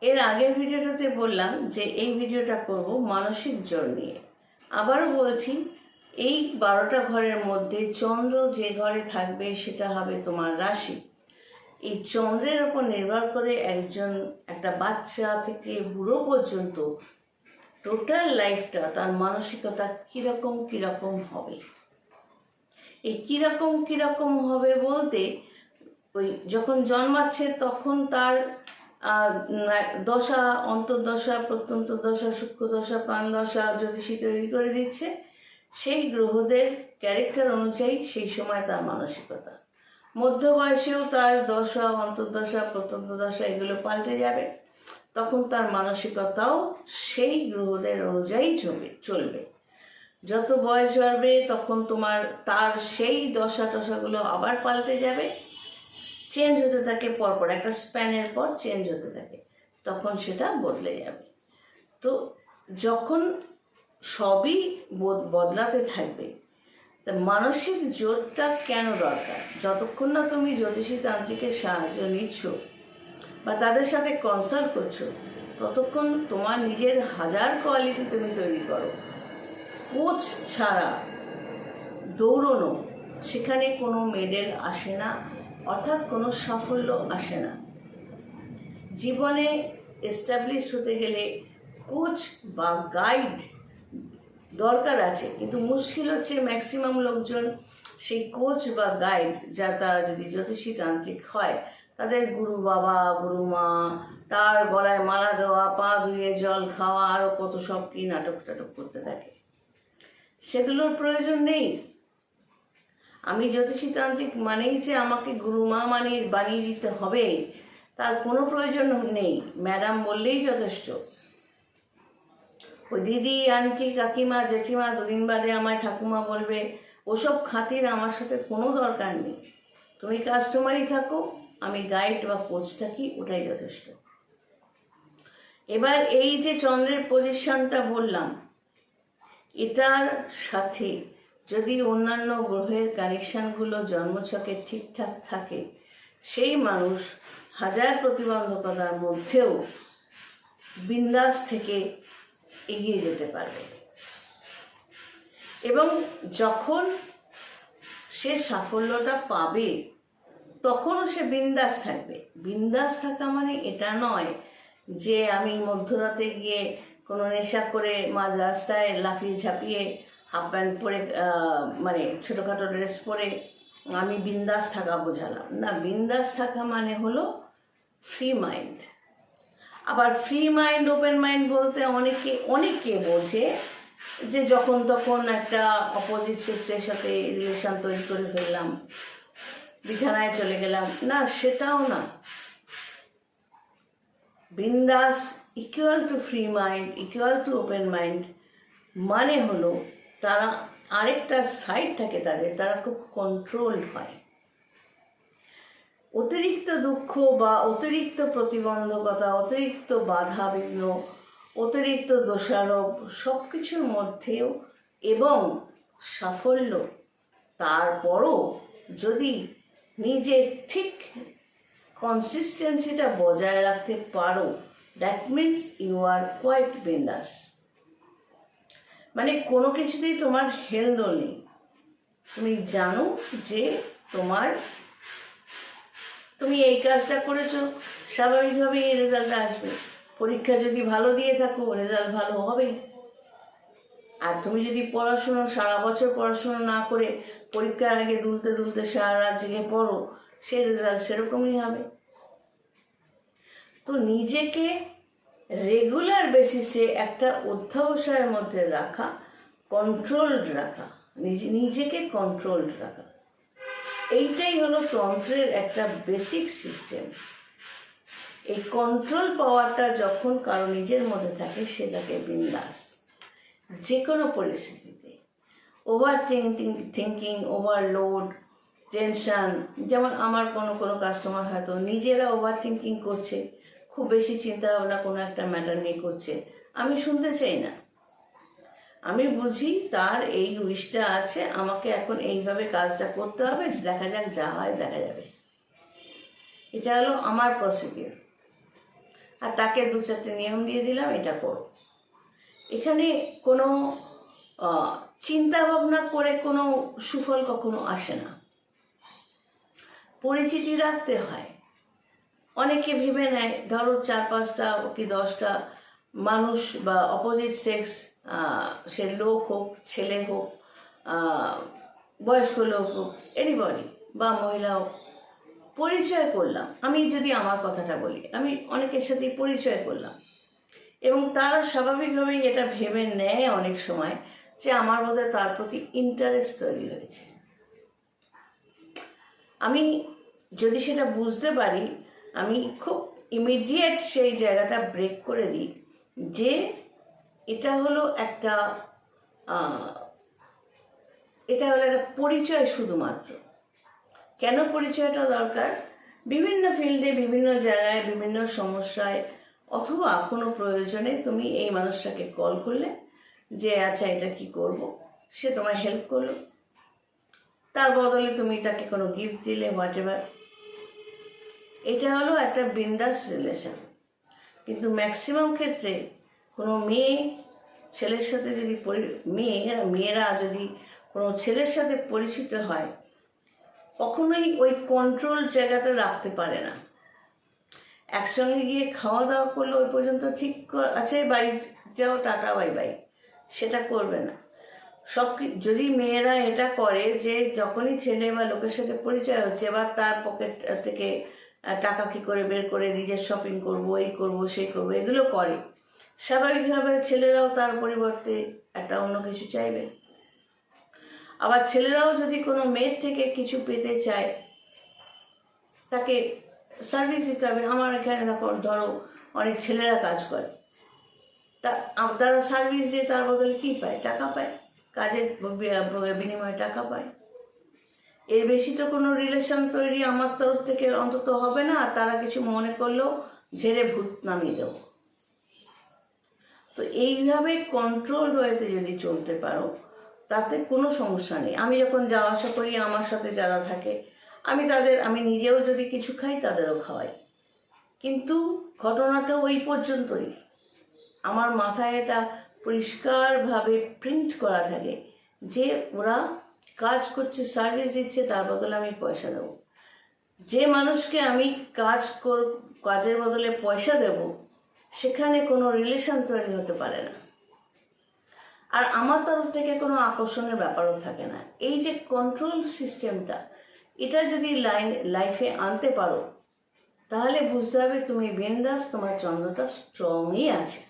এর আগের ভিডিওটাতে বললাম যে এই ভিডিওটা করব মানসিক জোর নিয়ে। আবারও বলছি, এই 12টা ঘরের মধ্যে চন্দ্র যে ঘরে থাকবে সেটা হবে তোমার রাশি। এই চন্দ্রের ওপর নির্ভর করে একটা বাচ্চা থেকে বুড়ো পর্যন্ত টোটাল লাইফটা, তার মানসিকতা কিরকম হবে। এই কিরকম হবে বলতে, ওই যখন জন্মাচ্ছে তখন তার দশা, অন্তর্দশা, প্রত্যন্ত দশা, সূক্ষ্ম দশা, প্রাণ দশা জ্যোতিষী তৈরি করে দিচ্ছে। সেই গ্রহদের ক্যারেক্টার অনুযায়ী সেই সময় তার মানসিকতা। মধ্য বয়সেও তার দশা, অন্তর্দশা, প্রত্যন্ত দশা এগুলো পাল্টে যাবে। তখন তার মানসিকতাও সেই গ্রহদের অনুযায়ী চলবে। যত বয়স বাড়বে তখন তার সেই দশা টশাগুলো আবার পাল্টে যাবে, চেঞ্জ হতে থাকে, পরপর একটা স্প্যানের পর চেঞ্জ হতে থাকে, তখন সেটা বদলে যাবে। তো যখন সবই বদলাতে থাকবে, তা মানসিক জোরটা কেন দরকার? যতক্ষণ না তুমি জ্যোতিষী তান্ত্রিকের সাহায্য নিচ্ছ বা তাদের সাথে কনসাল্ট করছো, ততক্ষণ তোমার নিজের হাজার কোয়ালিটি তুমি তৈরি করো। কোচ ছাড়া দৌড়নো, সেখানে কোনো মেডেল আসে না, অর্থাৎ কোনো সাফল্য আসে না। জীবনে এস্টাবলিশড হতে গেলে কোচ বা গাইড দরকার আছে, কিন্তু মুশকিল হচ্ছে ম্যাক্সিমাম লোকজন সেই কোচ বা গাইড, তারা যদি জ্যোতিষী তান্ত্রিক হয়, তাদের গুরু বাবা, গুরু মা, তার গলায় মালা দেওয়া, পা ধুয়ে জল খাওয়া, আরও কত সব কি নাটক টাটক করতে থাকে। সেগুলোর প্রয়োজন নেই। আমি জ্যোতিষী তান্ত্রিক মানেই যে আমাকে গুরুমা বানিয়ে দিতে হবে, তার কোনো প্রয়োজন নেই। ম্যাডাম বললেই যথেষ্ট। ওই দিদি, আন্টি, কাকিমা, জেঠিমা, দুদিন বাদে আমায় ঠাকুমা বলবে, ওসব খাতির আমার সাথে কোনো দরকার নেই। তুমি কাস্টমারই থাকো, আমি গাইড বা কোচ থাকি, ওটাই যথেষ্ট। এবার এই যে চন্দ্রের পজিশনটা বললাম, এটার সাথে যদি অন্যান্য গ্রহের কানেকশানগুলো জন্মছকে ঠিকঠাক থাকে, সেই মানুষ হাজার প্রতিবন্ধকতার মধ্যেও বিন্দাস থেকে এগিয়ে যেতে পারবে। এবং যখন সে সাফল্যটা পাবে, তখনও সে বিন্দাস থাকবে। বিন্দাস থাকা মানে এটা নয় যে আমি মধ্যরাতে গিয়ে কোনো নেশা করে মাঝ রাস্তায় লাফিয়ে ঝাঁপিয়ে হাফ প্যান্ট পরে, মানে ছোটোখাটো ড্রেস পরে আমি বিন্দাস থাকা বোঝালাম না। বিন্দাস থাকা মানে হলো ফ্রি মাইন্ড। আবার ফ্রি মাইন্ড, ওপেন মাইন্ড বলতে অনেকে বোঝে যে যখন তখন একটা অপোজিট সেক্সের সাথে রিলেশন তৈরি করে ফেললাম, বিছানায় চলে গেলাম। না, সেটাও না। বিন্দাস equal to free mind, equal to open mind মানে হলো তারা আরেকটা সাইড থাকে তাদের, তারা খুব কন্ট্রোলড হয়। অতিরিক্ত দুঃখ বা অতিরিক্ত প্রতিবন্ধকতা, অতিরিক্ত বাধা বিঘ্ন, অতিরিক্ত দোষারোপ সব কিছুর মধ্যেও এবং সাফল্য, তারপরও যদি নিজে ঠিক কনসিস্টেন্সিটা বজায় রাখতে পারো, that means you are quite বিন্দাস। মানে কোনো কিছুতেই তোমার হেলদোল নেই। তুমি জানো যে তুমি এই কাজটা করেছো, স্বাভাবিকভাবেই এই রেজাল্টটা আসবে। পরীক্ষা যদি ভালো দিয়ে থাকো, রেজাল্ট ভালো হবে। আর তুমি যদি সারা বছর পড়াশুনো না করে পরীক্ষার আগে দুলতে সারা রাত জেগে পড়ো, সে রেজাল্ট সেরকমই হবে। তো নিজেকে রেগুলার বেসিসে একটা অধ্যাবসায়ের মধ্যে রাখা, কন্ট্রোলড রাখা, নিজেকে কন্ট্রোলড রাখা, এইটাই হলো তন্ত্রের একটা বেসিক সিস্টেম। এই কন্ট্রোল পাওয়ারটা যখন কারো নিজের মধ্যে থাকে, সেটাকে বিন্দাস। যে কোনো পরিস্থিতিতে ওভার থিঙ্কিং, ওভারলোড, টেনশান, যেমন আমার কোনো কাস্টমার হয়তো নিজেরা ওভার থিঙ্কিং করছে, খুব বেশি চিন্তা ভাবনা কোনো একটা ম্যাটার নিয়ে করছে, আমি শুনতে চাই না। আমি বুঝি তার এই উইশটা আছে, আমাকে এখন এইভাবে কাজটা করতে হবে, দেখা যাক, যা হয় দেখা যাবে। এটা হলো আমার প্রসিডিউর। আর তাকে 2-4টে নিয়ম দিয়ে দিলাম, এটা করো। এখানে কোনো চিন্তা ভাবনা করে কোনো সুফল কখনো আসে না। পরিচিতি রাখতে হয়। অনেকে ভেবে নেয়, ধরো 4-5টা কি 10টা মানুষ বা অপোজিট সেক্স, সে লোক হোক, ছেলে হোক, বয়স্ক লোক হোক, এনিবডি বা মহিলা হোক, পরিচয় করলাম। আমি যদি আমার কথাটা বলি, আমি অনেকের সাথেই পরিচয় করলাম এবং তারা স্বাভাবিকভাবেই এটা ভেবে নেয় অনেক সময় যে আমার বোধহয় তার প্রতি ইন্টারেস্ট তৈরি হয়েছে। আমি যদি সেটা বুঝতে পারি, আমি খুব ইমিডিয়েট সেই জায়গাটা ব্রেক করে দিই যে এটা হলো একটা পরিচয় শুধুমাত্র। কেন পরিচয়টা দরকার? বিভিন্ন ফিল্ডে, বিভিন্ন জায়গায়, বিভিন্ন সমস্যায় অথবা কোনো প্রয়োজনে তুমি এই মানুষটাকে কল করলে যে আচ্ছা এটা কি করব, সে তোমায় হেল্প করলো, তার বদলে তুমি তাকে কোনো গিফট দিলে, হোয়াট এভার। এটা হলো একটা বিন্দাস রিলেশন। কিন্তু ম্যাক্সিমাম ক্ষেত্রে কোনো মেয়ে ছেলের সাথে যদি মেয়েরা যদি কোনো ছেলের সাথে পরিচিত হয়, কখনোই ওই কন্ট্রোল জায়গাটা রাখতে পারে না। একসঙ্গে গিয়ে খাওয়া দাওয়া করলে ওই পর্যন্ত ঠিক আছে, বাড়ি যাও, টাটা বাই বাই, সেটা করবে না। যদি মেয়েরা এটা করে যে যখনই ছেলে বা লোকের সাথে পরিচয় হচ্ছে, এবার তার পকেট থেকে টাকা কী করে বের করে নিজের শপিং করব, এই করব, সেই করবো, এগুলো করে, স্বাভাবিকভাবে ছেলেরাও তার পরিবর্তে একটা অন্য কিছু চাইবে। আবার ছেলেরাও যদি কোনো মেয়ের থেকে কিছু পেতে চায়, তাকে সার্ভিস দিতে হবে। আমার এখানে ধরো অনেক ছেলেরা কাজ করে, তারা সার্ভিস দিয়ে তার বদলে কী পায়? টাকা পায়, কাজের বিনিময়ে টাকা পায়। এর বেশি তো কোনো রিলেশন তৈরি আমার তরফ থেকে অন্তত হবে না। আর তারা কিছু মনে করলেও ঝেড়ে ভূত নামিয়ে দেবো। তো এইভাবে কন্ট্রোল ওয়েতে যদি চলতে পারো, তাতে কোনো সমস্যা নেই। আমি যখন যাওয়া আসা করি, আমার সাথে যারা থাকে, আমি নিজেও যদি কিছু খাই, তাদেরও খাওয়াই। কিন্তু ঘটনাটা ওই পর্যন্তই। আমার মাথায় এটা পরিষ্কারভাবে প্রিন্ট করা থাকে যে ওরা কাজ করছে, সার্ভিস দিচ্ছে, তার বদলে আমি পয়সা দেবো। যে মানুষকে আমি কাজের বদলে পয়সা দেব, সেখানে কোনো রিলেশন তৈরি হতে পারে না। আর আমার তরফ থেকে কোনো আকর্ষণের ব্যাপারও থাকে না। এই যে কন্ট্রোল সিস্টেমটা, এটা যদি লাইফে আনতে পারো, তাহলে বুঝতে হবে তুমি বিন্দাস, তোমার চন্দ্রটা স্ট্রংই আছে।